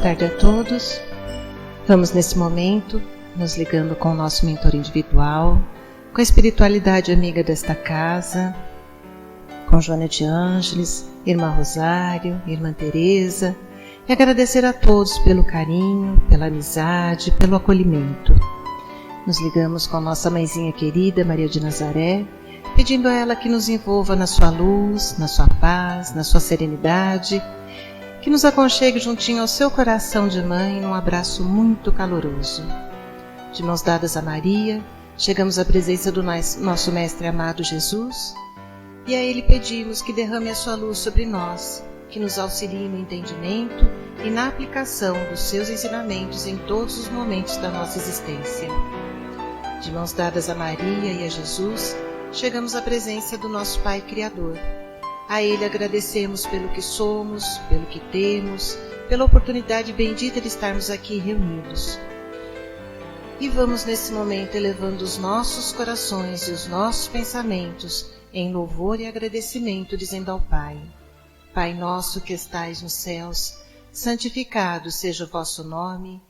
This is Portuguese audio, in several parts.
tarde a todos. Vamos nesse momento nos ligando com o nosso mentor individual, com a espiritualidade amiga desta casa, com Joana de Ângeles, Irmã Rosário, Irmã Teresa, e agradecer a todos pelo carinho, pela amizade, pelo acolhimento. Nos ligamos com nossa mãezinha querida, Maria de Nazaré, pedindo a ela que nos envolva na sua luz, na sua paz, na sua serenidade, que nos aconchegue juntinho ao seu coração de mãe num abraço muito caloroso. De mãos dadas a Maria, chegamos à presença do nosso Mestre amado Jesus, e a Ele pedimos que derrame a sua luz sobre nós, que nos auxilie no entendimento e na aplicação dos seus ensinamentos em todos os momentos da nossa existência. De mãos dadas a Maria e a Jesus, chegamos à presença do nosso Pai Criador. A Ele agradecemos pelo que somos, pelo que temos, pela oportunidade bendita de estarmos aqui reunidos. E vamos nesse momento elevando os nossos corações e os nossos pensamentos em louvor e agradecimento, dizendo ao Pai: Pai nosso que estais nos céus, santificado seja o vosso nome,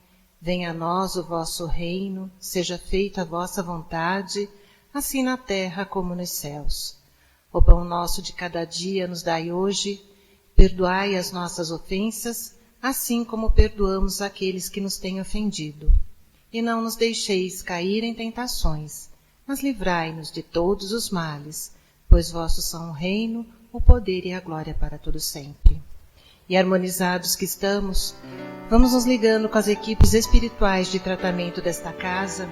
venha a nós o vosso reino, seja feita a vossa vontade, assim na terra como nos céus. O pão nosso de cada dia nos dai hoje, perdoai as nossas ofensas, assim como perdoamos aqueles que nos têm ofendido. E não nos deixeis cair em tentações, mas livrai-nos de todos os males, pois vossos são o reino, o poder e a glória para todo sempre. E harmonizados que estamos, vamos nos ligando com as equipes espirituais de tratamento desta casa,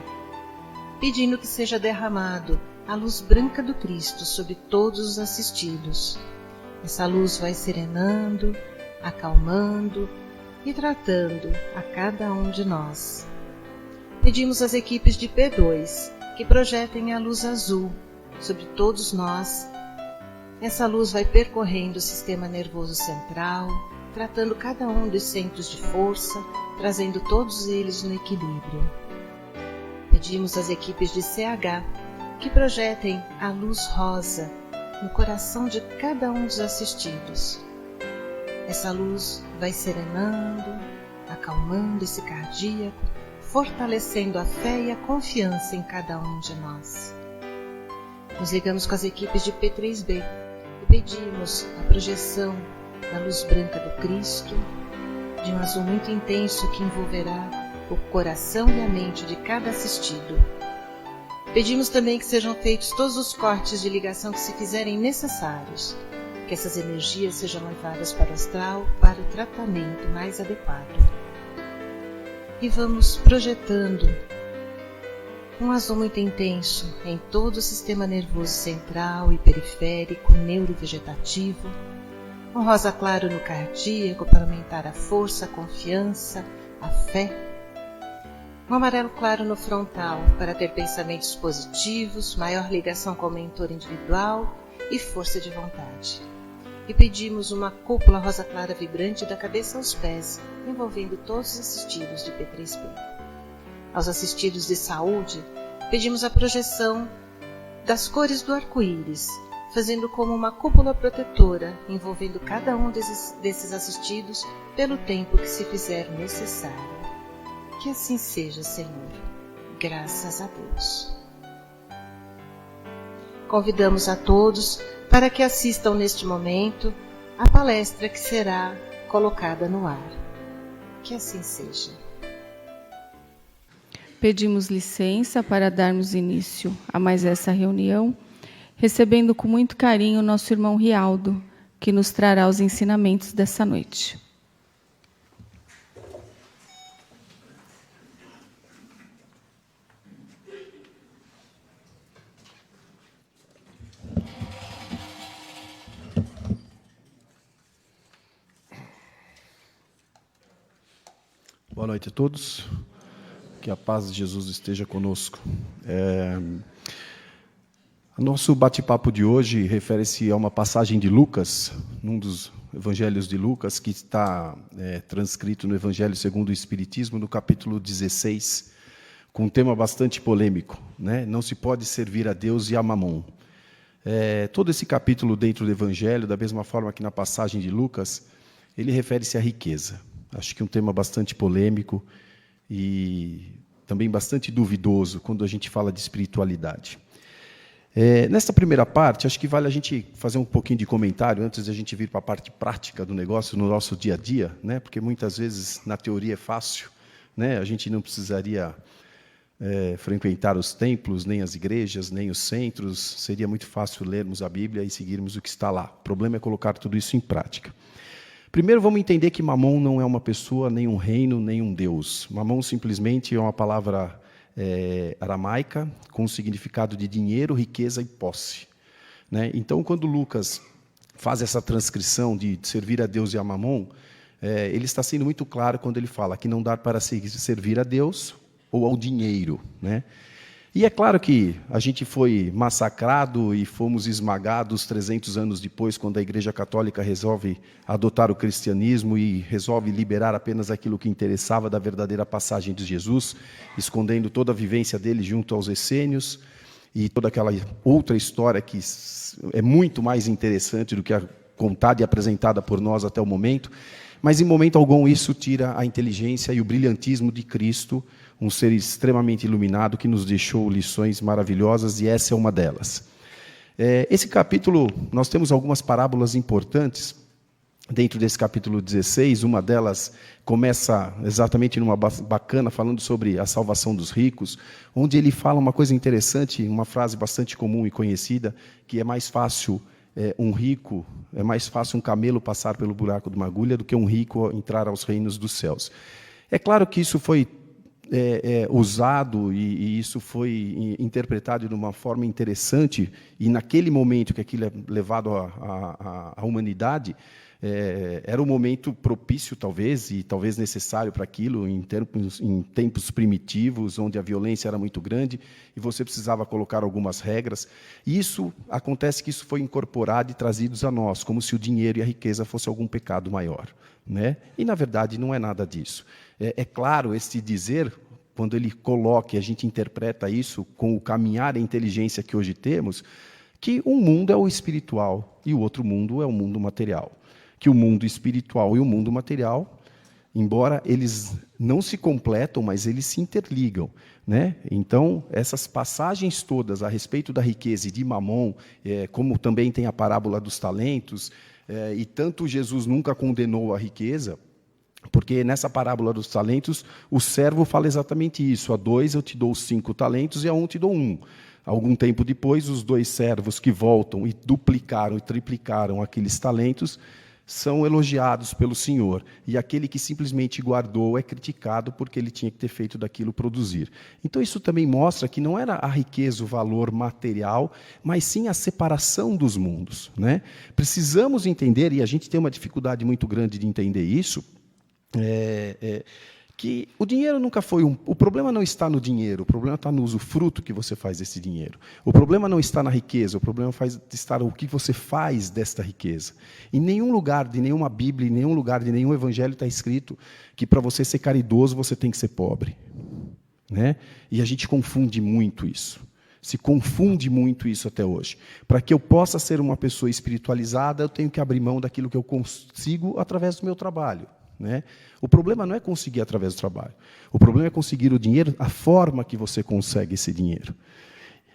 pedindo que seja derramado a luz branca do Cristo sobre todos os assistidos. Essa luz vai serenando, acalmando e tratando a cada um de nós. Pedimos às equipes de P2 que projetem a luz azul sobre todos nós. Essa luz vai percorrendo o sistema nervoso central, tratando cada um dos centros de força, trazendo todos eles no equilíbrio. Pedimos às equipes de CH que projetem a luz rosa no coração de cada um dos assistidos. Essa luz vai serenando, acalmando esse cardíaco, fortalecendo a fé e a confiança em cada um de nós. Nos ligamos com as equipes de P3B e pedimos a projeção da luz branca do Cristo, de um azul muito intenso que envolverá o coração e a mente de cada assistido. Pedimos também que sejam feitos todos os cortes de ligação que se fizerem necessários, que essas energias sejam levadas para o astral para o tratamento mais adequado. E vamos projetando um azul muito intenso em todo o sistema nervoso central e periférico, neurovegetativo, um rosa claro no cardíaco para aumentar a força, a confiança, a fé, um amarelo claro no frontal para ter pensamentos positivos, maior ligação com o mentor individual e força de vontade. E pedimos uma cúpula rosa clara vibrante da cabeça aos pés, envolvendo todos os assistidos de P3B. Aos assistidos de saúde, pedimos a projeção das cores do arco-íris, fazendo como uma cúpula protetora, envolvendo cada um desses assistidos pelo tempo que se fizer necessário. Que assim seja, Senhor. Graças a Deus. Convidamos a todos para que assistam neste momento a palestra que será colocada no ar. Que assim seja. Pedimos licença para darmos início a mais essa reunião, recebendo com muito carinho o nosso irmão Rialdo, que nos trará os ensinamentos dessa noite. Boa noite a todos, que a paz de Jesus esteja conosco. O nosso bate-papo de hoje refere-se a uma passagem de Lucas, num dos evangelhos de Lucas, que está transcrito no Evangelho segundo o Espiritismo, no capítulo 16, com um tema bastante polêmico, né? Não se pode servir a Deus e a Mamon. Todo esse capítulo dentro do Evangelho, da mesma forma que na passagem de Lucas, ele refere-se à riqueza. Acho que um tema bastante polêmico e também bastante duvidoso quando a gente fala de espiritualidade. Nesta primeira parte, acho que vale a gente fazer um pouquinho de comentário antes de a gente vir para a parte prática do negócio no nosso dia a dia, né? Porque muitas vezes na teoria é fácil, né? A gente não precisaria frequentar os templos, nem as igrejas, nem os centros. Seria muito fácil lermos a Bíblia e seguirmos o que está lá. O problema é colocar tudo isso em prática. Primeiro, vamos entender que Mamon não é uma pessoa, nem um reino, nem um Deus. Mamon simplesmente é uma palavra aramaica com o significado de dinheiro, riqueza e posse, né? Então, quando Lucas faz essa transcrição de servir a Deus e a Mamon, ele está sendo muito claro quando ele fala que não dá para servir a Deus ou ao dinheiro, né? E é claro que a gente foi massacrado e fomos esmagados 300 anos depois, quando a Igreja Católica resolve adotar o cristianismo e resolve liberar apenas aquilo que interessava da verdadeira passagem de Jesus, escondendo toda a vivência dele junto aos essênios e toda aquela outra história que é muito mais interessante do que a contada e apresentada por nós até o momento. Mas, em momento algum, isso tira a inteligência e o brilhantismo de Cristo, um ser extremamente iluminado que nos deixou lições maravilhosas, e essa é uma delas. Esse capítulo, nós temos algumas parábolas importantes dentro desse capítulo 16. Uma delas começa exatamente numa bacana, falando sobre a salvação dos ricos, onde ele fala uma coisa interessante, uma frase bastante comum e conhecida, que é mais fácil é mais fácil um camelo passar pelo buraco de uma agulha do que um rico entrar aos reinos dos céus. É claro que isso foi usado e isso foi interpretado de uma forma interessante, e naquele momento que aquilo é levado à humanidade, era um momento propício, talvez, e talvez necessário para aquilo, em tempos primitivos, onde a violência era muito grande, e você precisava colocar algumas regras. E acontece que isso foi incorporado e trazido a nós, como se o dinheiro e a riqueza fosse algum pecado maior, né? E, na verdade, não é nada disso. É claro, esse dizer, quando ele coloca e a gente interpreta isso com o caminhar e a inteligência que hoje temos, que um mundo é o espiritual e o outro mundo é o mundo material. Que o mundo espiritual e o mundo material, embora eles não se completam, mas eles se interligam, né? Então, essas passagens todas a respeito da riqueza e de Mamon, como também tem a parábola dos talentos, e tanto Jesus nunca condenou a riqueza, porque nessa parábola dos talentos, o servo fala exatamente isso: a 2 eu te dou 5 talentos e a 1 te dou 1. Algum tempo depois, os 2 servos que voltam e duplicaram e triplicaram aqueles talentos são elogiados pelo Senhor, e aquele que simplesmente guardou é criticado porque ele tinha que ter feito daquilo produzir. Então isso também mostra que não era a riqueza, o valor material, mas sim a separação dos mundos, né? Precisamos entender, e a gente tem uma dificuldade muito grande de entender isso, que o dinheiro nunca foi o problema não está no dinheiro, o problema está no usufruto que você faz desse dinheiro. O problema não está na riqueza, o problema está no que você faz desta riqueza. Em nenhum lugar de nenhuma Bíblia, em nenhum lugar de nenhum Evangelho está escrito que para você ser caridoso você tem que ser pobre, né? E a gente confunde muito isso. Se confunde muito isso até hoje. Para que eu possa ser uma pessoa espiritualizada, eu tenho que abrir mão daquilo que eu consigo através do meu trabalho, né? O problema não é conseguir através do trabalho. O problema é conseguir o dinheiro, a forma que você consegue esse dinheiro.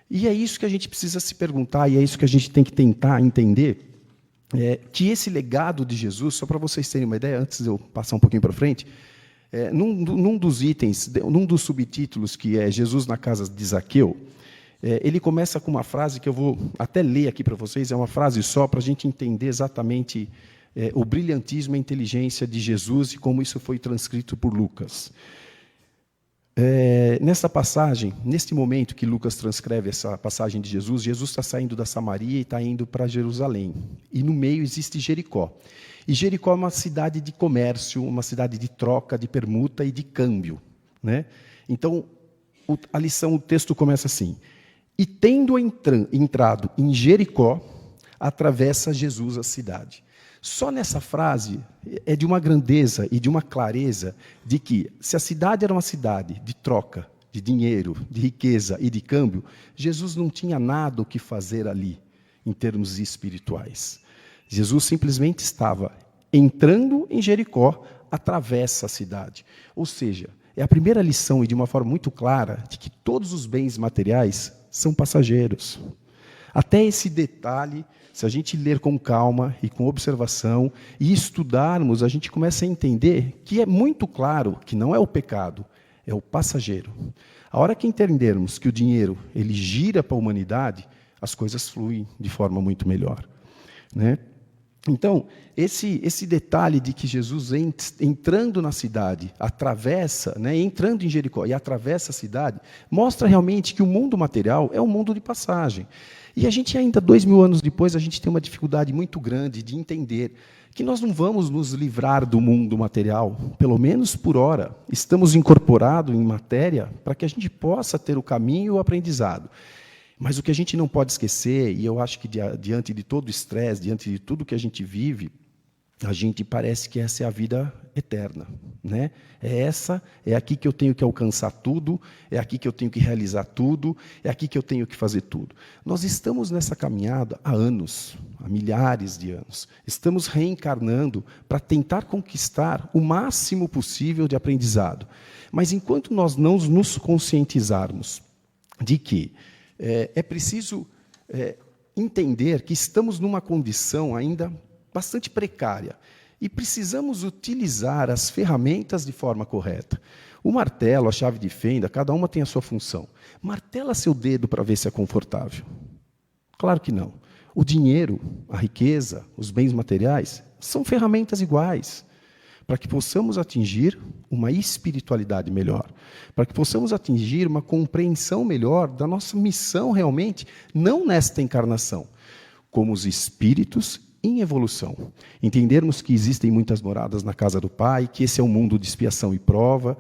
E é isso que a gente precisa se perguntar, e é isso que a gente tem que tentar entender, que esse legado de Jesus, só para vocês terem uma ideia, antes de eu passar um pouquinho para frente, num dos itens, num dos subtítulos, que é Jesus na casa de Zaqueu, ele começa com uma frase que eu vou até ler aqui para vocês, é uma frase só, para a gente entender exatamente o brilhantismo e a inteligência de Jesus e como isso foi transcrito por Lucas. Nessa passagem, neste momento que Lucas transcreve essa passagem de Jesus, Jesus está saindo da Samaria e está indo para Jerusalém. E no meio existe Jericó. E Jericó é uma cidade de comércio, uma cidade de troca, de permuta e de câmbio, né? Então, a lição, o texto começa assim: e tendo entrado em Jericó, atravessa Jesus a cidade. Só nessa frase é de uma grandeza e de uma clareza de que, se a cidade era uma cidade de troca, de dinheiro, de riqueza e de câmbio, Jesus não tinha nada o que fazer ali, em termos espirituais. Jesus simplesmente estava entrando em Jericó, atravessa a cidade. Ou seja, é a primeira lição, e de uma forma muito clara, de que todos os bens materiais são passageiros. Até esse detalhe, se a gente ler com calma e com observação e estudarmos, a gente começa a entender que é muito claro que não é o pecado, é o passageiro. A hora que entendermos que o dinheiro ele gira para a humanidade, as coisas fluem de forma muito melhor, né? Então, esse detalhe de que Jesus, entrando na cidade, atravessa, né, entrando em Jericó e atravessa a cidade, mostra realmente que o mundo material é um mundo de passagem. E a gente ainda, 2000 anos depois, a gente tem uma dificuldade muito grande de entender que nós não vamos nos livrar do mundo material, pelo menos por hora. Estamos incorporados em matéria para que a gente possa ter o caminho e o aprendizado. Mas o que a gente não pode esquecer, e eu acho que diante de todo o estresse, diante de tudo que a gente vive, a gente parece que essa é a vida eterna, né? É aqui que eu tenho que alcançar tudo, é aqui que eu tenho que realizar tudo, é aqui que eu tenho que fazer tudo. Nós estamos nessa caminhada há anos, há milhares de anos. Estamos reencarnando para tentar conquistar o máximo possível de aprendizado. Mas enquanto nós não nos conscientizarmos de que é preciso entender que estamos numa condição ainda bastante precária e precisamos utilizar as ferramentas de forma correta. O martelo, a chave de fenda, cada uma tem a sua função. Martela seu dedo para ver se é confortável. Claro que não. O dinheiro, a riqueza, os bens materiais são ferramentas iguais para que possamos atingir uma espiritualidade melhor, para que possamos atingir uma compreensão melhor da nossa missão realmente, não nesta encarnação, como os espíritos em evolução. Entendermos que existem muitas moradas na casa do Pai, que esse é um mundo de expiação e prova.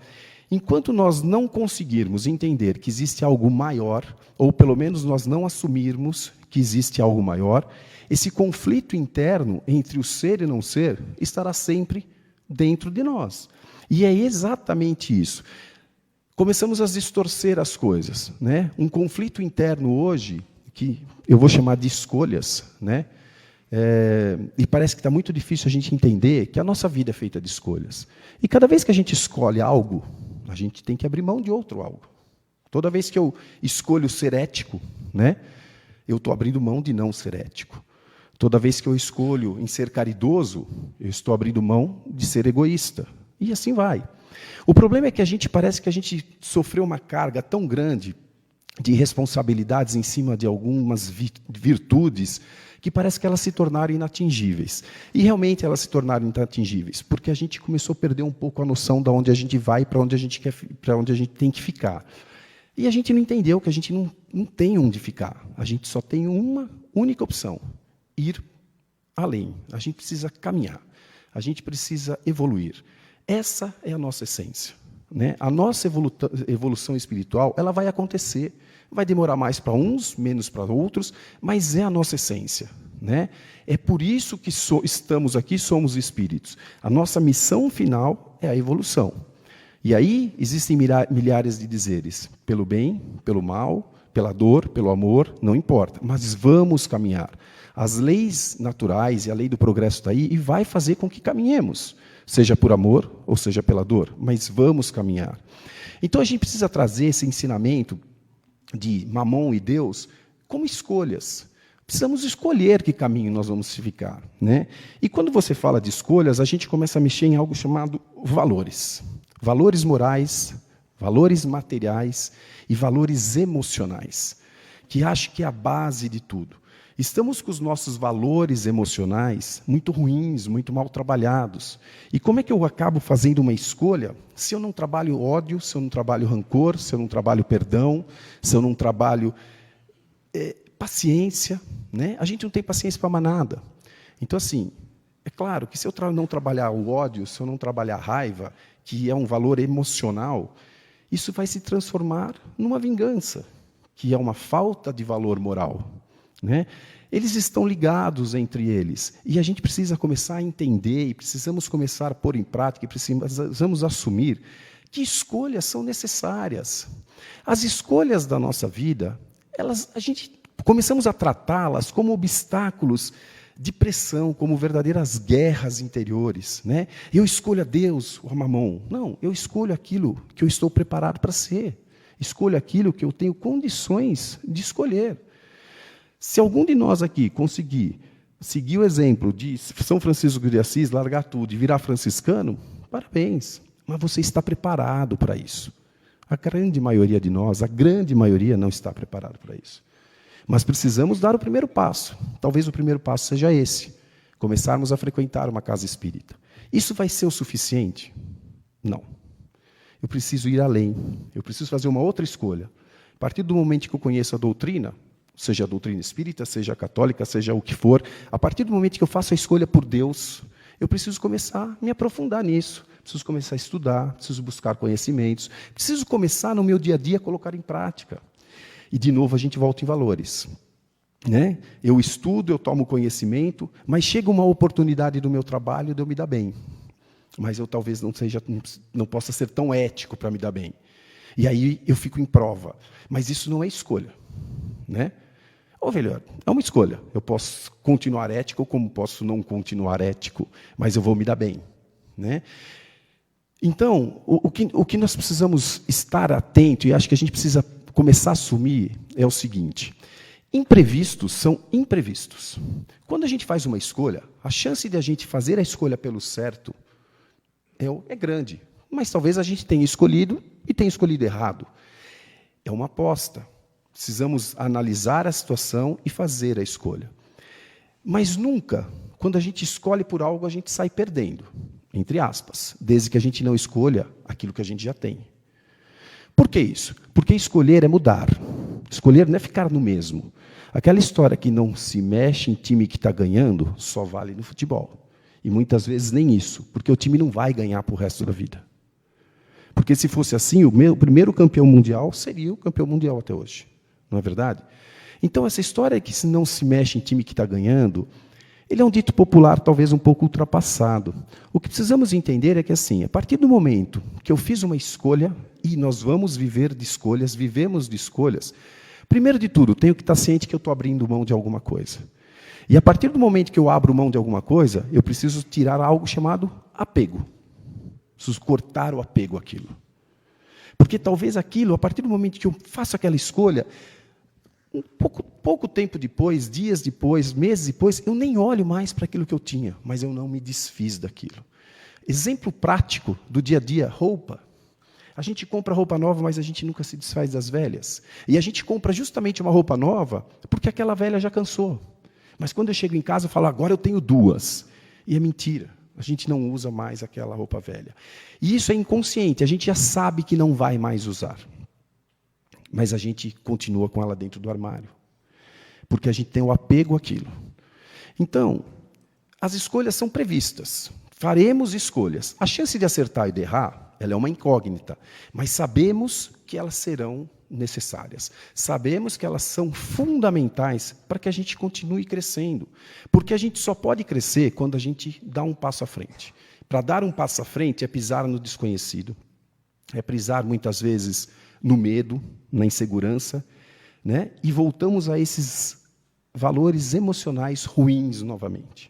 Enquanto nós não conseguirmos entender que existe algo maior, ou pelo menos nós não assumirmos que existe algo maior, esse conflito interno entre o ser e não ser estará sempre dentro de nós. E é exatamente isso. Começamos a distorcer as coisas, né? Um conflito interno hoje, que eu vou chamar de escolhas, né? E parece que está muito difícil a gente entender que a nossa vida é feita de escolhas. E cada vez que a gente escolhe algo, a gente tem que abrir mão de outro algo. Toda vez que eu escolho ser ético, né? Eu estou abrindo mão de não ser ético. Toda vez que eu escolho em ser caridoso, eu estou abrindo mão de ser egoísta. E assim vai. O problema é que parece que a gente sofreu uma carga tão grande de responsabilidades em cima de algumas virtudes que parece que elas se tornaram inatingíveis. E realmente elas se tornaram inatingíveis, porque a gente começou a perder um pouco a noção de onde a gente vai, para onde a gente quer, para onde a gente tem que ficar. E a gente não entendeu que a gente não tem onde ficar. A gente só tem uma única opção: ir além. A gente precisa caminhar. A gente precisa evoluir. Essa é a nossa essência, né? A nossa evolução espiritual, ela vai acontecer. Vai demorar mais para uns, menos para outros, mas é a nossa essência, né? É por isso que estamos aqui, somos espíritos. A nossa missão final é a evolução. E aí existem milhares de dizeres: pelo bem, pelo mal, pela dor, pelo amor, não importa, mas vamos caminhar. As leis naturais e a lei do progresso está aí e vai fazer com que caminhemos, seja por amor ou seja pela dor, mas vamos caminhar. Então a gente precisa trazer esse ensinamento de Mamon e Deus como escolhas. Precisamos escolher que caminho nós vamos ficar, né? E quando você fala de escolhas, a gente começa a mexer em algo chamado valores. Valores morais, valores materiais e valores emocionais, que acho que é a base de tudo. Estamos com os nossos valores emocionais muito ruins, muito mal trabalhados. E como é que eu acabo fazendo uma escolha se eu não trabalho ódio, se eu não trabalho rancor, se eu não trabalho perdão, se eu não trabalho paciência, né? A gente não tem paciência para mais nada. Então, assim, é claro que se eu não trabalhar o ódio, se eu não trabalhar a raiva, que é um valor emocional, isso vai se transformar numa vingança, que é uma falta de valor moral, né? Eles estão ligados entre eles. E a gente precisa começar a entender, e precisamos começar a pôr em prática, e precisamos assumir que escolhas são necessárias. As escolhas da nossa vida, começamos a tratá-las como obstáculos de pressão, como verdadeiras guerras interiores, né? Eu escolho a Deus ou a Mamon. Não, eu escolho aquilo que eu estou preparado para ser. Escolho aquilo que eu tenho condições de escolher. Se algum de nós aqui conseguir seguir o exemplo de São Francisco de Assis, largar tudo e virar franciscano, parabéns, mas você está preparado para isso. A grande maioria de nós, a grande maioria não está preparado para isso. Mas precisamos dar o primeiro passo. Talvez o primeiro passo seja esse, começarmos a frequentar uma casa espírita. Isso vai ser o suficiente? Não. Eu preciso ir além, eu preciso fazer uma outra escolha. A partir do momento que eu conheço a doutrina, seja a doutrina espírita, seja a católica, seja o que for, a partir do momento que eu faço a escolha por Deus, eu preciso começar a me aprofundar nisso, preciso começar a estudar, preciso buscar conhecimentos, preciso começar no meu dia a dia a colocar em prática. E, de novo, a gente volta em valores. Né? Eu estudo, eu tomo conhecimento, mas chega uma oportunidade do meu trabalho de eu me dar bem. Mas eu talvez não possa ser tão ético para me dar bem. E aí eu fico em prova. Mas isso não é escolha. Né? Ou melhor, é uma escolha. Eu posso continuar ético, como posso não continuar ético, mas eu vou me dar bem. Né? Então, o que nós precisamos estar atento, e acho que a gente precisa começar a assumir, é o seguinte: imprevistos são imprevistos. Quando a gente faz uma escolha, a chance de a gente fazer a escolha pelo certo é grande. Mas talvez a gente tenha escolhido e tenha escolhido errado. É uma aposta. Precisamos analisar a situação e fazer a escolha. Mas nunca, quando a gente escolhe por algo, a gente sai perdendo, entre aspas, desde que a gente não escolha aquilo que a gente já tem. Por que isso? Porque escolher é mudar. Escolher não é ficar no mesmo. Aquela história que não se mexe em time que está ganhando, só vale no futebol. E muitas vezes nem isso, porque o time não vai ganhar para o resto da vida. Porque se fosse assim, o primeiro campeão mundial seria o campeão mundial até hoje. Não é verdade? Então, essa história que se não se mexe em time que está ganhando, ele é um dito popular talvez um pouco ultrapassado. O que precisamos entender é que, assim, a partir do momento que eu fiz uma escolha, e nós vamos viver de escolhas, vivemos de escolhas, primeiro de tudo, tenho que estar ciente que eu estou abrindo mão de alguma coisa. E a partir do momento que eu abro mão de alguma coisa, eu preciso tirar algo chamado apego. Preciso cortar o apego àquilo. Porque talvez aquilo, a partir do momento que eu faço aquela escolha, pouco tempo depois, dias depois, meses depois, eu nem olho mais para aquilo que eu tinha, mas eu não me desfiz daquilo. Exemplo prático do dia a dia, roupa. A gente compra roupa nova, mas a gente nunca se desfaz das velhas. E a gente compra justamente uma roupa nova porque aquela velha já cansou. Mas quando eu chego em casa, eu falo, agora eu tenho duas. E é mentira. A gente não usa mais aquela roupa velha. E isso é inconsciente. A gente já sabe que não vai mais usar. Mas a gente continua com ela dentro do armário. Porque a gente tem o apego àquilo. Então, as escolhas são previstas. Faremos escolhas. A chance de acertar e de errar, ela é uma incógnita. Mas sabemos que elas serão necessárias. Sabemos que elas são fundamentais para que a gente continue crescendo. Porque a gente só pode crescer quando a gente dá um passo à frente. Para dar um passo à frente é pisar no desconhecido. É pisar, muitas vezes, no medo, na insegurança, né? E voltamos a esses valores emocionais ruins novamente.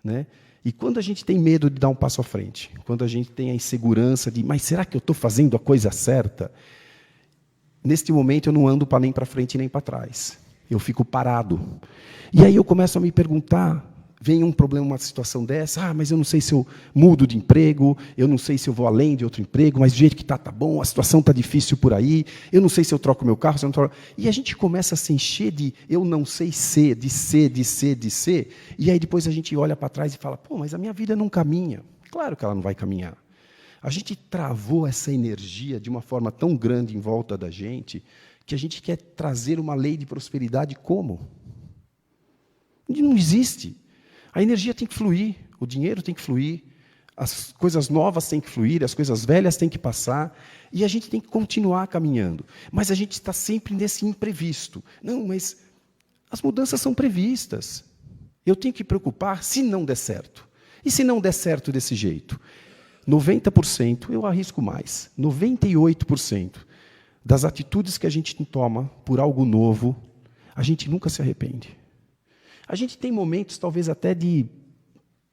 Né? E quando a gente tem medo de dar um passo à frente, quando a gente tem a insegurança de, mas será que eu estou fazendo a coisa certa? Neste momento eu não ando nem para frente nem para trás. Eu fico parado. E aí eu começo a me perguntar, vem um problema, uma situação dessa, mas eu não sei se eu mudo de emprego, eu não sei se eu vou além de outro emprego, mas do jeito que está bom, a situação está difícil por aí, eu não sei se eu troco meu carro, se eu não troco. E a gente começa a se encher de eu não sei ser, de ser, e aí depois a gente olha para trás e fala, pô, mas a minha vida não caminha. Claro que ela não vai caminhar. A gente travou essa energia de uma forma tão grande em volta da gente, que a gente quer trazer uma lei de prosperidade como? Não existe. A energia tem que fluir, o dinheiro tem que fluir, as coisas novas têm que fluir, as coisas velhas têm que passar, e a gente tem que continuar caminhando. Mas a gente está sempre nesse imprevisto. Não, mas as mudanças são previstas. Eu tenho que me preocupar se não der certo. E se não der certo desse jeito? 90%, eu arrisco mais, 98% das atitudes que a gente toma por algo novo, a gente nunca se arrepende. A gente tem momentos, talvez até de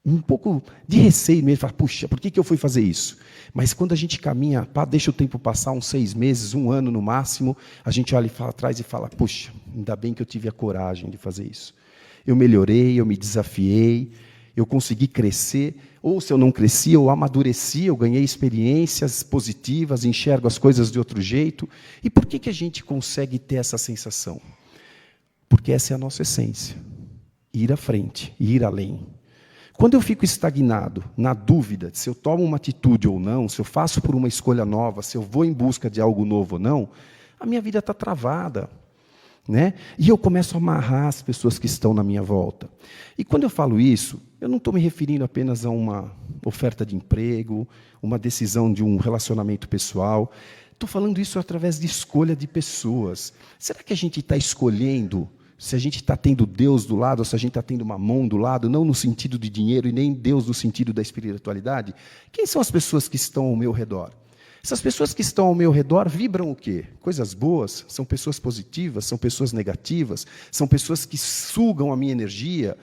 um pouco de receio mesmo, falar, puxa, por que eu fui fazer isso? Mas quando a gente caminha, deixa o tempo passar, uns 6 meses, 1 ano no máximo, a gente olha atrás e fala, puxa, ainda bem que eu tive a coragem de fazer isso. Eu melhorei, eu me desafiei, eu consegui crescer, ou se eu não cresci, eu amadureci, eu ganhei experiências positivas, enxergo as coisas de outro jeito. E por que a gente consegue ter essa sensação? Porque essa é a nossa essência. Ir à frente, ir além. Quando eu fico estagnado, na dúvida de se eu tomo uma atitude ou não, se eu faço por uma escolha nova, se eu vou em busca de algo novo ou não, a minha vida está travada. Né? E eu começo a amarrar as pessoas que estão na minha volta. E quando eu falo isso, eu não estou me referindo apenas a uma oferta de emprego, uma decisão de um relacionamento pessoal. Estou falando isso através de escolha de pessoas. Será que a gente está escolhendo se a gente está tendo Deus do lado, ou se a gente está tendo Mamon do lado, não no sentido de dinheiro e nem Deus no sentido da espiritualidade? Quem são as pessoas que estão ao meu redor? Essas pessoas que estão ao meu redor vibram o quê? Coisas boas? São pessoas positivas? São pessoas negativas? São pessoas que sugam a minha energia?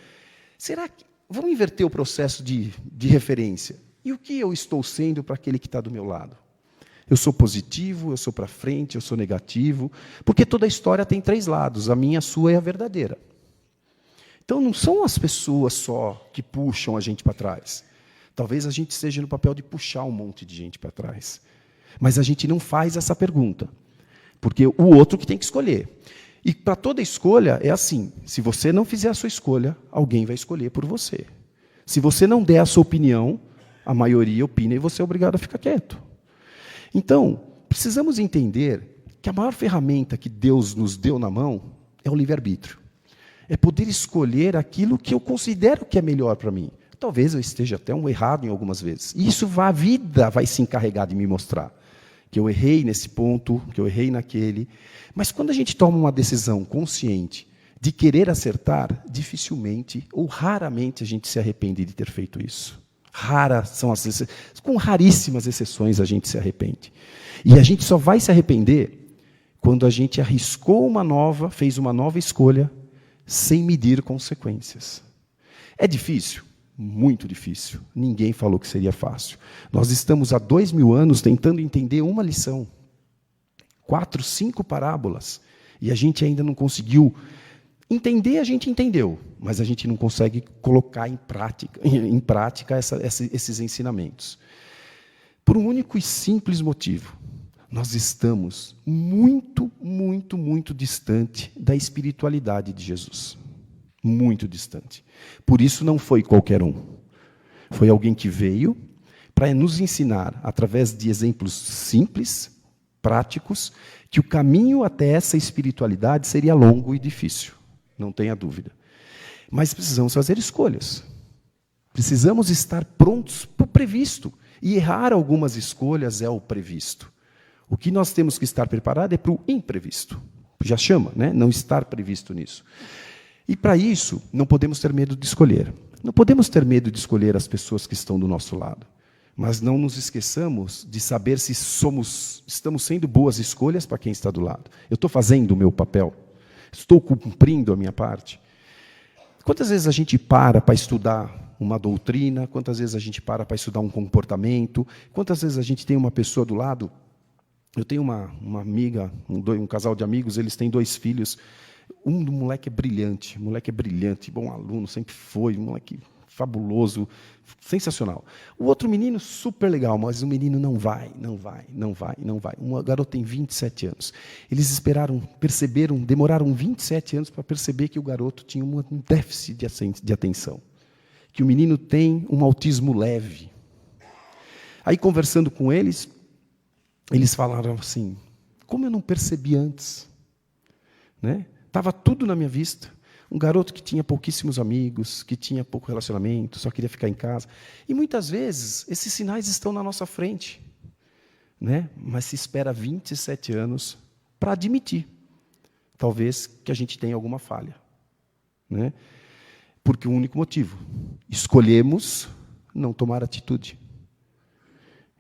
Será que... Vamos inverter o processo de referência. E o que eu estou sendo para aquele que está do meu lado? Eu sou positivo, eu sou para frente, eu sou negativo? Porque toda a história tem 3 lados. A minha, a sua e a verdadeira. Então não são as pessoas só que puxam a gente para trás. Talvez a gente esteja no papel de puxar um monte de gente para trás. Mas a gente não faz essa pergunta, porque o outro que tem que escolher. E para toda escolha é assim, se você não fizer a sua escolha, alguém vai escolher por você. Se você não der a sua opinião, a maioria opina e você é obrigado a ficar quieto. Então, precisamos entender que a maior ferramenta que Deus nos deu na mão é o livre-arbítrio. É poder escolher aquilo que eu considero que é melhor para mim. Talvez eu esteja até errado em algumas vezes. E isso a vida vai se encarregar de me mostrar. Que eu errei nesse ponto, que eu errei naquele. Mas quando a gente toma uma decisão consciente de querer acertar, dificilmente ou raramente a gente se arrepende de ter feito isso. Com raríssimas exceções a gente se arrepende. E a gente só vai se arrepender quando a gente fez uma nova escolha, sem medir consequências. É difícil? Muito difícil. Ninguém falou que seria fácil. Nós estamos há 2000 anos tentando entender uma lição. 4, 5 parábolas. E a gente ainda não conseguiu entender, a gente entendeu. Mas a gente não consegue colocar em prática esses ensinamentos. Por um único e simples motivo. Nós estamos muito, muito, muito distante da espiritualidade de Jesus. Muito distante. Por isso não foi qualquer um. Foi alguém que veio para nos ensinar, através de exemplos simples, práticos, que o caminho até essa espiritualidade seria longo e difícil. Não tenha dúvida. Mas precisamos fazer escolhas. Precisamos estar prontos para o previsto. E errar algumas escolhas é o previsto. O que nós temos que estar preparados é para o imprevisto. Já chama, né? Não estar previsto nisso. E para isso, não podemos ter medo de escolher. Não podemos ter medo de escolher as pessoas que estão do nosso lado. Mas não nos esqueçamos de saber se estamos sendo boas escolhas para quem está do lado. Eu estou fazendo o meu papel? Estou cumprindo a minha parte? Quantas vezes a gente para estudar uma doutrina? Quantas vezes a gente para estudar um comportamento? Quantas vezes a gente tem uma pessoa do lado? Eu tenho uma amiga, um casal de amigos, eles têm 2 filhos. Um moleque é brilhante, bom aluno, sempre foi, um moleque fabuloso, sensacional. O outro menino, super legal, mas o menino não vai. Um garoto tem 27 anos. Eles demoraram 27 anos para perceber que o garoto tinha um déficit de atenção. Que o menino tem um autismo leve. Aí, conversando com eles falaram assim, como eu não percebi antes? Né? Estava tudo na minha vista. Um garoto que tinha pouquíssimos amigos, que tinha pouco relacionamento, só queria ficar em casa. E muitas vezes, esses sinais estão na nossa frente. Né? Mas se espera 27 anos para admitir, talvez, que a gente tenha alguma falha. Né? Porque o único motivo, escolhemos não tomar atitude.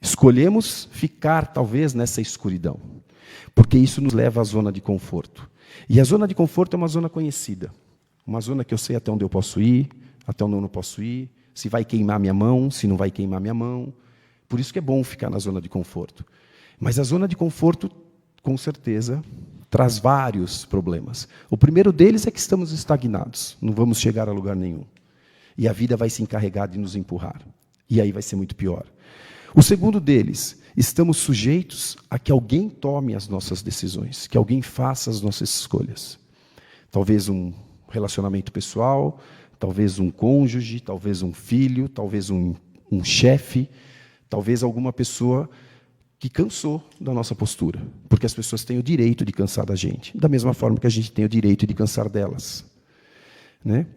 Escolhemos ficar, talvez, nessa escuridão. Porque isso nos leva à zona de conforto. E a zona de conforto é uma zona conhecida. Uma zona que eu sei até onde eu posso ir, até onde eu não posso ir, se vai queimar minha mão, se não vai queimar minha mão. Por isso que é bom ficar na zona de conforto. Mas a zona de conforto, com certeza, traz vários problemas. O primeiro deles é que estamos estagnados, não vamos chegar a lugar nenhum. E a vida vai se encarregar de nos empurrar. E aí vai ser muito pior. O segundo deles, estamos sujeitos a que alguém tome as nossas decisões, que alguém faça as nossas escolhas. Talvez um relacionamento pessoal, talvez um cônjuge, talvez um filho, talvez um chefe, talvez alguma pessoa que cansou da nossa postura. Porque as pessoas têm o direito de cansar da gente, da mesma forma que a gente tem o direito de cansar delas. Né?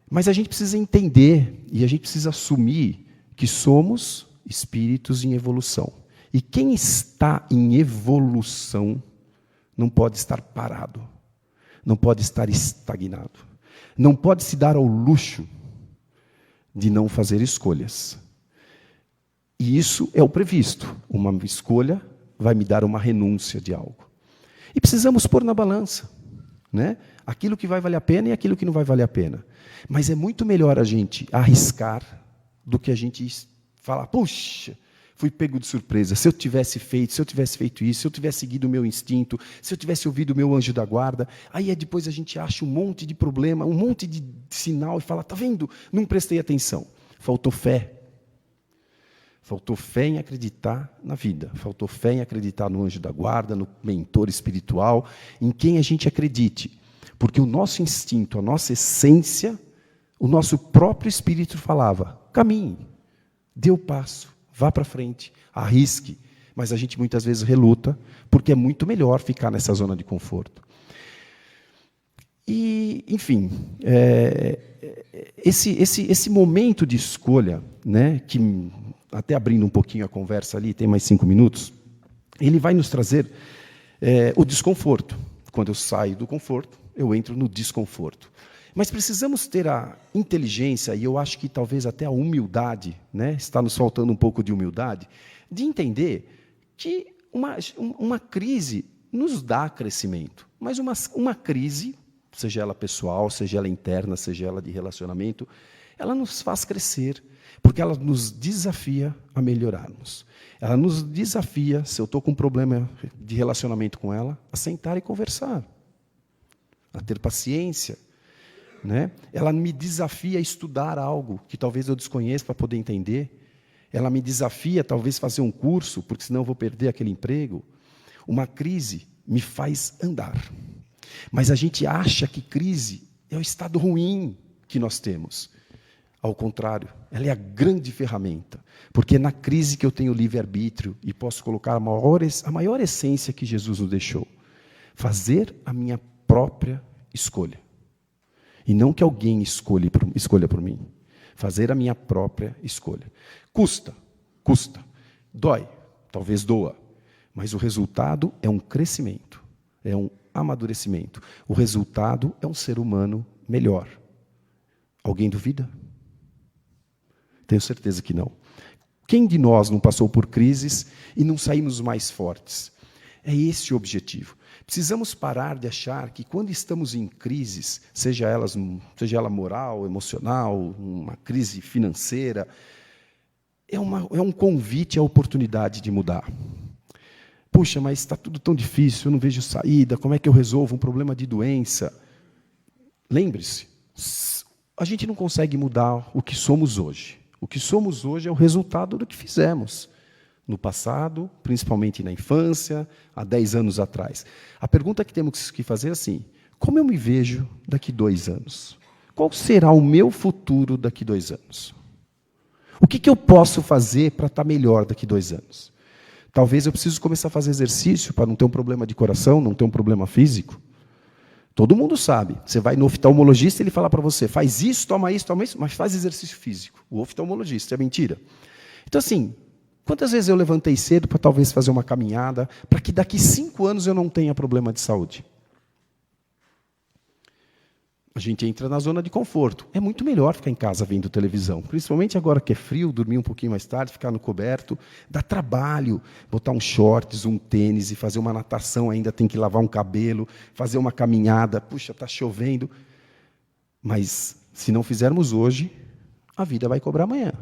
Mas a gente precisa entender e a gente precisa assumir que somos espíritos em evolução. E quem está em evolução não pode estar parado, não pode estar estagnado, não pode se dar ao luxo de não fazer escolhas. E isso é o previsto. Uma escolha vai me dar uma renúncia de algo. E precisamos pôr na balança, né? Aquilo que vai valer a pena e aquilo que não vai valer a pena. Mas é muito melhor a gente arriscar do que a gente falar, puxa, fui pego de surpresa. Se eu tivesse feito isso, se eu tivesse seguido o meu instinto, se eu tivesse ouvido o meu anjo da guarda, aí depois a gente acha um monte de problema, um monte de sinal e fala, tá vendo? Não prestei atenção. Faltou fé. Faltou fé em acreditar na vida. Faltou fé em acreditar no anjo da guarda, no mentor espiritual, em quem a gente acredite. Porque o nosso instinto, a nossa essência, o nosso próprio espírito falava, caminhe, dê o passo, vá para frente, arrisque. Mas a gente muitas vezes reluta, porque é muito melhor ficar nessa zona de conforto. E, enfim, esse momento de escolha, né, que até abrindo um pouquinho a conversa ali, tem mais 5 minutos, ele vai nos trazer o desconforto. Quando eu saio do conforto, eu entro no desconforto. Mas precisamos ter a inteligência, e eu acho que talvez até a humildade, né, está nos faltando um pouco de humildade, de entender que uma crise nos dá crescimento. Mas uma crise, seja ela pessoal, seja ela interna, seja ela de relacionamento, ela nos faz crescer, porque ela nos desafia a melhorarmos. Ela nos desafia, se eu estou com um problema de relacionamento com ela, a sentar e conversar, a ter paciência. Né? Ela me desafia a estudar algo que talvez eu desconheça para poder entender. Ela me desafia talvez fazer um curso, porque senão eu vou perder aquele emprego. Uma crise me faz andar. Mas a gente acha que crise é o estado ruim que nós temos. Ao contrário, ela é a grande ferramenta, porque é na crise que eu tenho livre-arbítrio e posso colocar a maior essência que Jesus nos deixou. Fazer a minha própria escolha. E não que alguém escolha por mim. Fazer a minha própria escolha. Custa. Dói, talvez doa. Mas o resultado é um crescimento, é um amadurecimento. O resultado é um ser humano melhor. Alguém duvida? Tenho certeza que não. Quem de nós não passou por crises e não saímos mais fortes? É esse o objetivo. Precisamos parar de achar que quando estamos em crises, seja ela moral, emocional, uma crise financeira, é um convite à oportunidade de mudar. Puxa, mas está tudo tão difícil, eu não vejo saída, como é que eu resolvo um problema de doença? Lembre-se, a gente não consegue mudar o que somos hoje. O que somos hoje é o resultado do que fizemos no passado, principalmente na infância, há 10 anos atrás. A pergunta que temos que fazer é assim, como eu me vejo daqui 2 anos? Qual será o meu futuro daqui 2 anos? O que eu posso fazer para estar melhor daqui 2 anos? Talvez eu precise começar a fazer exercício para não ter um problema de coração, não ter um problema físico. Todo mundo sabe. Você vai no oftalmologista e ele fala para você, faz isso, toma isso, mas faz exercício físico. O oftalmologista, é mentira. Então, assim, quantas vezes eu levantei cedo para talvez fazer uma caminhada, para que daqui 5 anos eu não tenha problema de saúde? A gente entra na zona de conforto. É muito melhor ficar em casa vendo televisão, principalmente agora que é frio, dormir um pouquinho mais tarde, ficar no coberto. Dá trabalho botar um shorts, um tênis e fazer uma natação, ainda tem que lavar um cabelo, fazer uma caminhada. Puxa, está chovendo. Mas, se não fizermos hoje, a vida vai cobrar amanhã.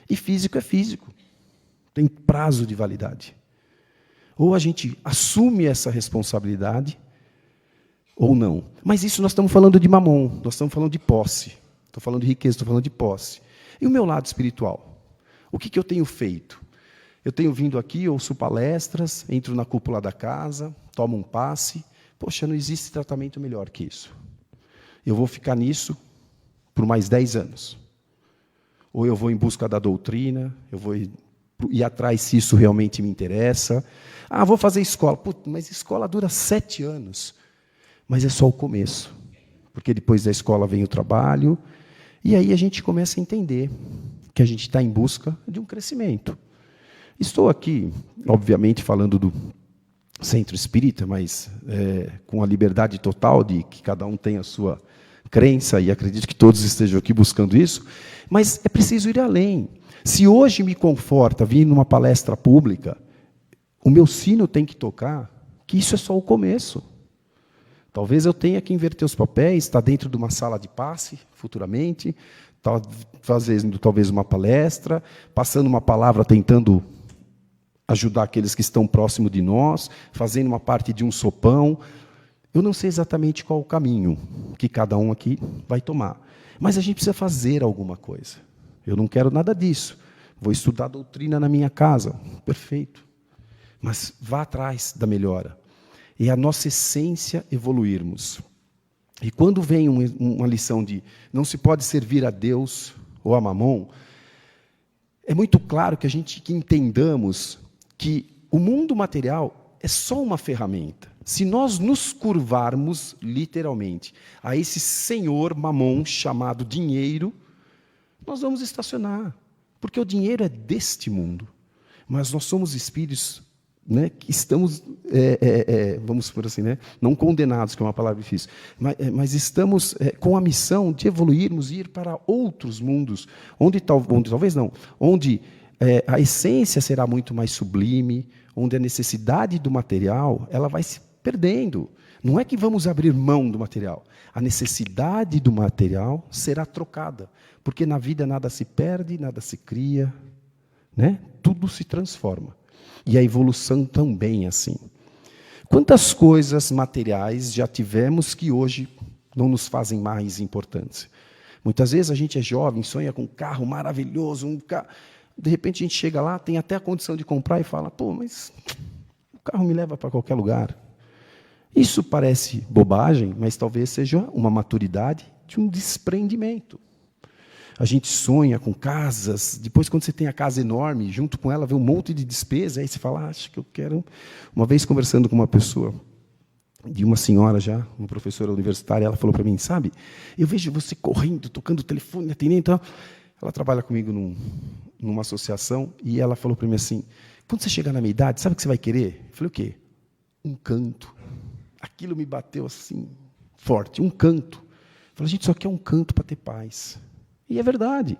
E físico é físico. Tem prazo de validade. Ou a gente assume essa responsabilidade, ou não. Mas isso nós estamos falando de mamon, nós estamos falando de posse. Estou falando de riqueza, estou falando de posse. E o meu lado espiritual? O que eu tenho feito? Eu tenho vindo aqui, ouço palestras, entro na cúpula da casa, tomo um passe. Poxa, não existe tratamento melhor que isso. Eu vou ficar nisso por mais 10 anos. Ou eu vou em busca da doutrina, eu vou ir atrás se isso realmente me interessa. Ah, vou fazer escola. Putz, mas escola dura 7 anos. Mas é só o começo. Porque depois da escola vem o trabalho. E aí a gente começa a entender que a gente está em busca de um crescimento. Estou aqui, obviamente, falando do Centro Espírita, mas com a liberdade total de que cada um tem a sua crença, e acredito que todos estejam aqui buscando isso, mas é preciso ir além. Se hoje me conforta vir numa palestra pública, o meu sino tem que tocar, que isso é só o começo. Talvez eu tenha que inverter os papéis, estar dentro de uma sala de passe, futuramente, fazendo talvez uma palestra, passando uma palavra, tentando ajudar aqueles que estão próximo de nós, fazendo uma parte de um sopão. Eu não sei exatamente qual o caminho que cada um aqui vai tomar. Mas a gente precisa fazer alguma coisa. Eu não quero nada disso. Vou estudar doutrina na minha casa. Perfeito. Mas vá atrás da melhora. É a nossa essência evoluirmos. E quando vem uma lição de não se pode servir a Deus ou a mamon, é muito claro que que entendamos que o mundo material é só uma ferramenta. Se nós nos curvarmos, literalmente, a esse senhor mamon chamado dinheiro, nós vamos estacionar. Porque o dinheiro é deste mundo. Mas nós somos espíritos, né, que estamos, vamos por assim, né, não condenados, que é uma palavra difícil, mas estamos com a missão de evoluirmos e ir para outros mundos, onde talvez não, onde a essência será muito mais sublime, onde a necessidade do material ela vai se perdendo. Não é que vamos abrir mão do material. A necessidade do material será trocada. Porque na vida nada se perde, nada se cria, né? Tudo se transforma. E a evolução também é assim. Quantas coisas materiais já tivemos que hoje não nos fazem mais importantes? Muitas vezes a gente é jovem, sonha com um carro maravilhoso, de repente a gente chega lá, tem até a condição de comprar e fala, pô, mas o carro me leva para qualquer lugar. Isso parece bobagem, mas talvez seja uma maturidade de um desprendimento. A gente sonha com casas, depois quando você tem a casa enorme, junto com ela vem um monte de despesa, aí você fala, acho que eu quero... Uma vez conversando com uma pessoa, de uma senhora já, uma professora universitária, ela falou para mim, sabe, eu vejo você correndo, tocando o telefone, atendendo, então... Ela trabalha comigo numa associação, e ela falou para mim assim, quando você chegar na minha idade, sabe o que você vai querer? Eu falei, o quê? Um canto. Aquilo me bateu assim, forte, um canto. Eu falei, a gente só quer um canto para ter paz. E é verdade,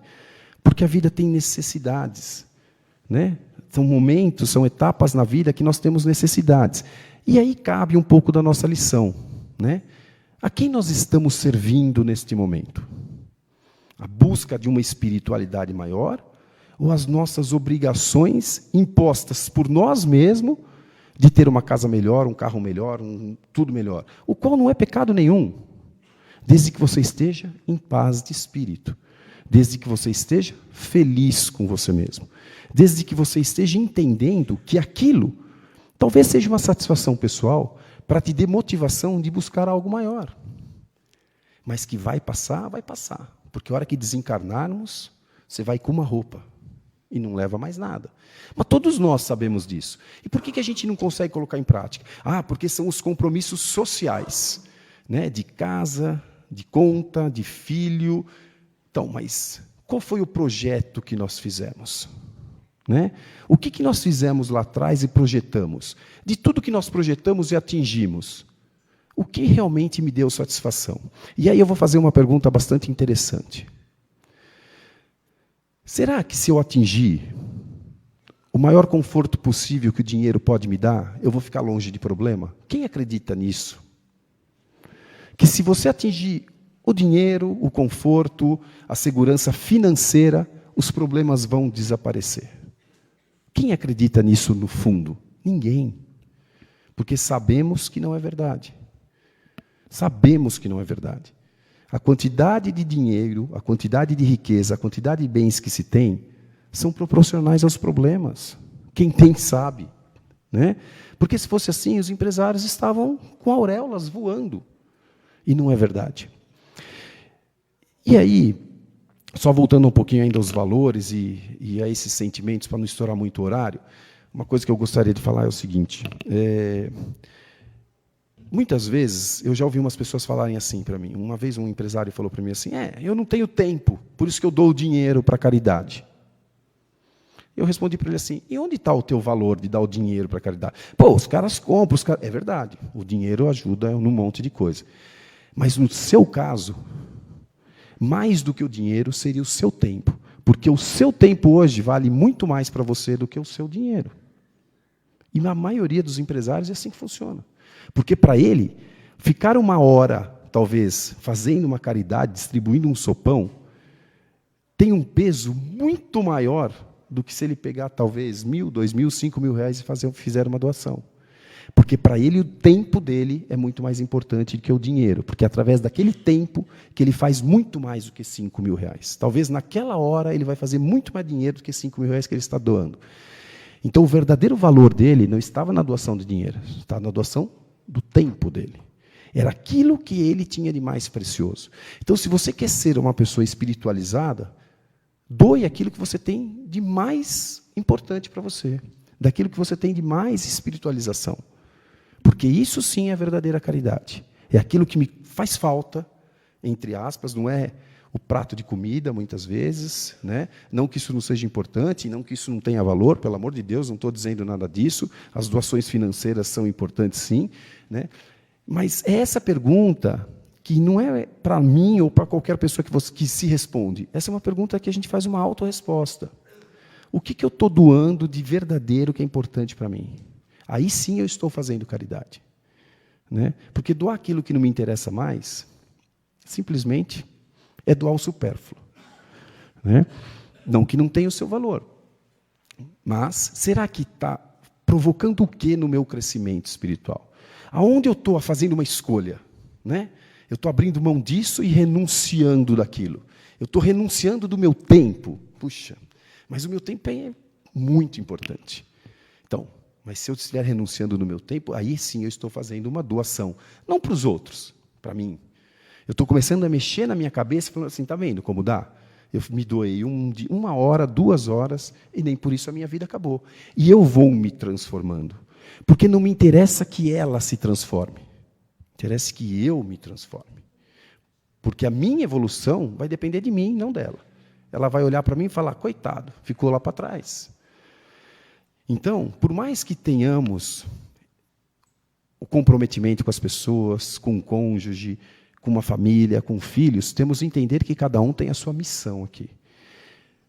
porque a vida tem necessidades, né? São momentos, são etapas na vida que nós temos necessidades. E aí cabe um pouco da nossa lição, né? A quem nós estamos servindo neste momento? A busca de uma espiritualidade maior ou as nossas obrigações impostas por nós mesmos de ter uma casa melhor, um carro melhor, tudo melhor? O qual não é pecado nenhum, desde que você esteja em paz de espírito. Desde que você esteja feliz com você mesmo. Desde que você esteja entendendo que aquilo talvez seja uma satisfação pessoal para te dar motivação de buscar algo maior. Mas que vai passar, vai passar. Porque a hora que desencarnarmos, você vai com uma roupa e não leva mais nada. Mas todos nós sabemos disso. E por que a gente não consegue colocar em prática? Ah, porque são os compromissos sociais, né? De casa, de conta, de filho... Então, mas qual foi o projeto que nós fizemos? Né? O que nós fizemos lá atrás e projetamos? De tudo que nós projetamos e atingimos, o que realmente me deu satisfação? E aí eu vou fazer uma pergunta bastante interessante. Será que se eu atingir o maior conforto possível que o dinheiro pode me dar, eu vou ficar longe de problema? Quem acredita nisso? Que se você atingir o dinheiro, o conforto, a segurança financeira, os problemas vão desaparecer. Quem acredita nisso no fundo? Ninguém. Porque sabemos que não é verdade. Sabemos que não é verdade. A quantidade de dinheiro, a quantidade de riqueza, a quantidade de bens que se tem, são proporcionais aos problemas. Quem tem sabe. Né? Porque se fosse assim, os empresários estavam com auréolas voando. E não é verdade. E aí, só voltando um pouquinho ainda aos valores e a esses sentimentos, para não estourar muito o horário, uma coisa que eu gostaria de falar é o seguinte. Muitas vezes, eu já ouvi umas pessoas falarem assim para mim. Uma vez um empresário falou para mim assim, eu não tenho tempo, por isso que eu dou o dinheiro para a caridade. Eu respondi para ele assim, e onde está o teu valor de dar o dinheiro para a caridade? Pô, os caras compram, é verdade, o dinheiro ajuda num monte de coisa. Mas no seu caso, mais do que o dinheiro seria o seu tempo. Porque o seu tempo hoje vale muito mais para você do que o seu dinheiro. E na maioria dos empresários é assim que funciona. Porque para ele, ficar uma hora, talvez, fazendo uma caridade, distribuindo um sopão, tem um peso muito maior do que se ele pegar, talvez, 1.000, 2.000, 5.000 reais e fizer uma doação. Porque para ele o tempo dele é muito mais importante do que o dinheiro. Porque é através daquele tempo que ele faz muito mais do que 5.000 reais. Talvez naquela hora ele vai fazer muito mais dinheiro do que 5.000 reais que ele está doando. Então o verdadeiro valor dele não estava na doação de dinheiro, estava na doação do tempo dele. Era aquilo que ele tinha de mais precioso. Então se você quer ser uma pessoa espiritualizada, doe aquilo que você tem de mais importante para você. Daquilo que você tem de mais espiritualização. Porque isso sim é a verdadeira caridade. É aquilo que me faz falta, entre aspas, não é o prato de comida, muitas vezes, né? Não que isso não seja importante, não que isso não tenha valor, pelo amor de Deus, não estou dizendo nada disso. As doações financeiras são importantes, sim. Né? Mas é essa pergunta que não é para mim ou para qualquer pessoa que se responde. Essa é uma pergunta que a gente faz uma autorresposta. O que eu estou doando de verdadeiro que é importante para mim? Aí sim eu estou fazendo caridade. Né? Porque doar aquilo que não me interessa mais, simplesmente, é doar o supérfluo. Né? Não que não tenha o seu valor. Mas, será que está provocando o que no meu crescimento espiritual? Aonde eu estou fazendo uma escolha? Né? Eu estou abrindo mão disso e renunciando daquilo. Eu estou renunciando do meu tempo. Puxa, mas o meu tempo é muito importante. Então, mas se eu estiver renunciando no meu tempo, aí sim eu estou fazendo uma doação. Não para os outros, para mim. Eu estou começando a mexer na minha cabeça, falando assim, está vendo como dá? Eu me doei 1 hora, 2 horas, e nem por isso a minha vida acabou. E eu vou me transformando. Porque não me interessa que ela se transforme. Interessa que eu me transforme. Porque a minha evolução vai depender de mim, não dela. Ela vai olhar para mim e falar, coitado, ficou lá para trás. Então, por mais que tenhamos o comprometimento com as pessoas, com o cônjuge, com uma família, com filhos, temos que entender que cada um tem a sua missão aqui.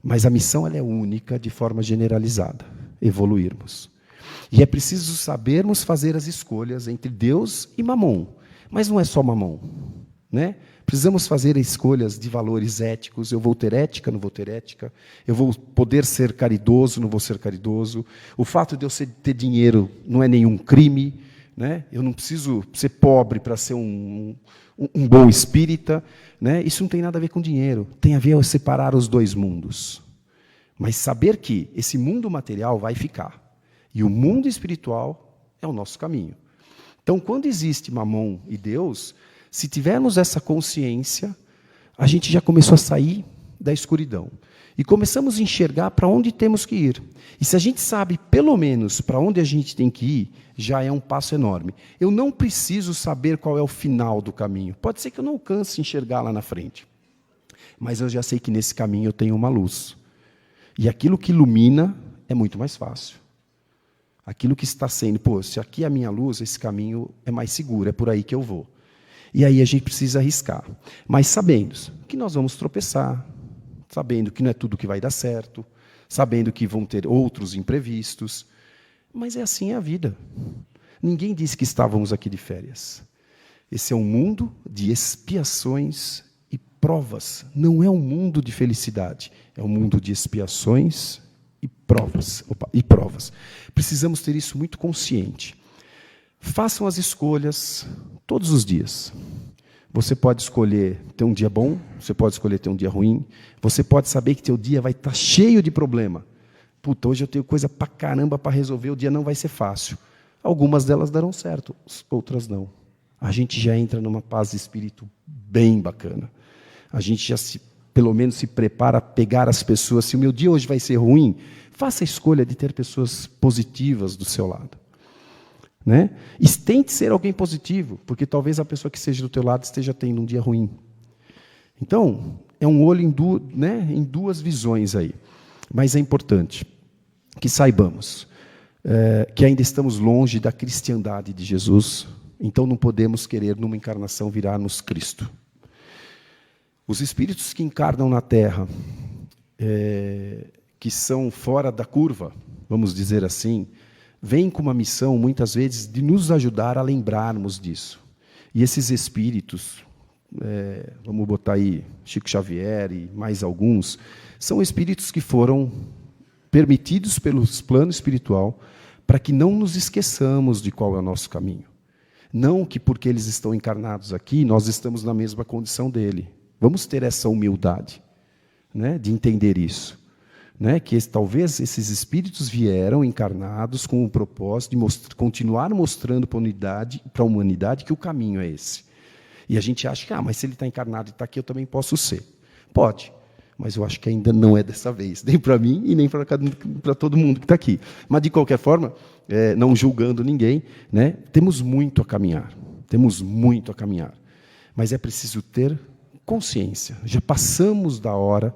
Mas a missão ela é única, de forma generalizada, evoluirmos. E é preciso sabermos fazer as escolhas entre Deus e Mamon. Mas não é só Mamon. Né? Precisamos fazer escolhas de valores éticos. Eu vou ter ética, não vou ter ética. Eu vou poder ser caridoso, não vou ser caridoso. O fato de eu ter dinheiro não é nenhum crime. Né? Eu não preciso ser pobre para ser um bom espírita. Né? Isso não tem nada a ver com dinheiro. Tem a ver com separar os dois mundos. Mas saber que esse mundo material vai ficar. E o mundo espiritual é o nosso caminho. Então, quando existe Mamon e Deus, se tivermos essa consciência, a gente já começou a sair da escuridão. E começamos a enxergar para onde temos que ir. E se a gente sabe, pelo menos, para onde a gente tem que ir, já é um passo enorme. Eu não preciso saber qual é o final do caminho. Pode ser que eu não alcance enxergar lá na frente. Mas eu já sei que nesse caminho eu tenho uma luz. E aquilo que ilumina é muito mais fácil. Aquilo que está sendo, se aqui é a minha luz, esse caminho é mais seguro, é por aí que eu vou. E aí a gente precisa arriscar. Mas sabendo que nós vamos tropeçar, sabendo que não é tudo que vai dar certo, sabendo que vão ter outros imprevistos. Mas é assim a vida. Ninguém disse que estávamos aqui de férias. Esse é um mundo de expiações provas. Não é um mundo de felicidade, é um mundo de expiações e provas. Precisamos ter isso muito consciente. Façam as escolhas todos os dias. Você pode escolher ter um dia bom, você pode escolher ter um dia ruim, você pode saber que teu dia vai estar cheio de problema. Puta, hoje eu tenho coisa pra caramba para resolver, o dia não vai ser fácil. Algumas delas darão certo, outras não. A gente já entra numa paz de espírito bem bacana. A gente já pelo menos se prepara a pegar as pessoas. Se o meu dia hoje vai ser ruim, faça a escolha de ter pessoas positivas do seu lado. Né? E tente ser alguém positivo, porque talvez a pessoa que esteja do teu lado esteja tendo um dia ruim. Então, é um olho em duas visões aí. Mas é importante que saibamos que ainda estamos longe da cristiandade de Jesus, então não podemos querer, numa encarnação, virarmos Cristo. Os espíritos que encarnam na Terra, que são fora da curva, vamos dizer assim, vêm com uma missão, muitas vezes, de nos ajudar a lembrarmos disso. E esses espíritos, vamos botar aí Chico Xavier e mais alguns, são espíritos que foram permitidos pelo plano espiritual para que não nos esqueçamos de qual é o nosso caminho. Não que porque eles estão encarnados aqui, nós estamos na mesma condição dele. Vamos ter essa humildade, né, de entender isso. Né, que talvez esses espíritos vieram encarnados com o propósito de continuar mostrando para a humanidade que o caminho é esse. E a gente acha que, mas se ele está encarnado e está aqui, eu também posso ser. Pode, mas eu acho que ainda não é dessa vez, nem para mim e nem para todo mundo que está aqui. Mas, de qualquer forma, não julgando ninguém, né, temos muito a caminhar. Mas é preciso ter consciência. Já passamos da hora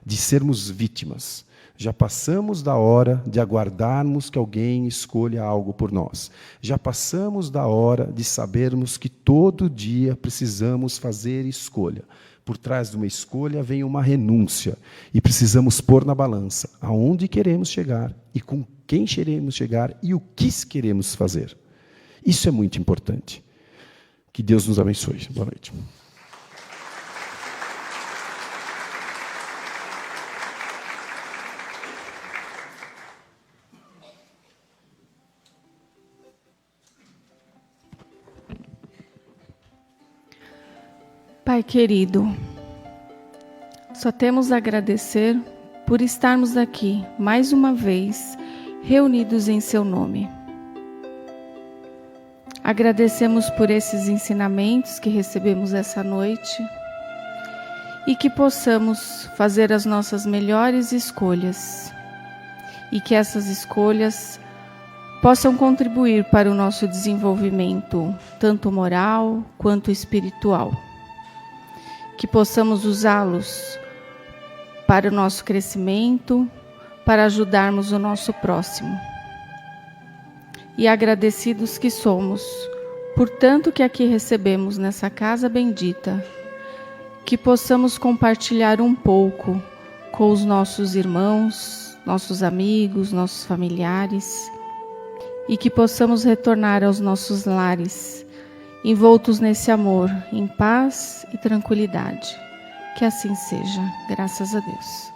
de sermos vítimas. Já passamos da hora de aguardarmos que alguém escolha algo por nós. Já passamos da hora de sabermos que todo dia precisamos fazer escolha. Por trás de uma escolha vem uma renúncia. E precisamos pôr na balança aonde queremos chegar e com quem queremos chegar e o que queremos fazer. Isso é muito importante. Que Deus nos abençoe. Boa noite. Pai querido, só temos a agradecer por estarmos aqui, mais uma vez, reunidos em Seu nome. Agradecemos por esses ensinamentos que recebemos essa noite e que possamos fazer as nossas melhores escolhas e que essas escolhas possam contribuir para o nosso desenvolvimento, tanto moral quanto espiritual. Que possamos usá-los para o nosso crescimento, para ajudarmos o nosso próximo. E agradecidos que somos, por tanto que aqui recebemos nessa casa bendita, que possamos compartilhar um pouco com os nossos irmãos, nossos amigos, nossos familiares, e que possamos retornar aos nossos lares, envoltos nesse amor, em paz e tranquilidade. Que assim seja, graças a Deus.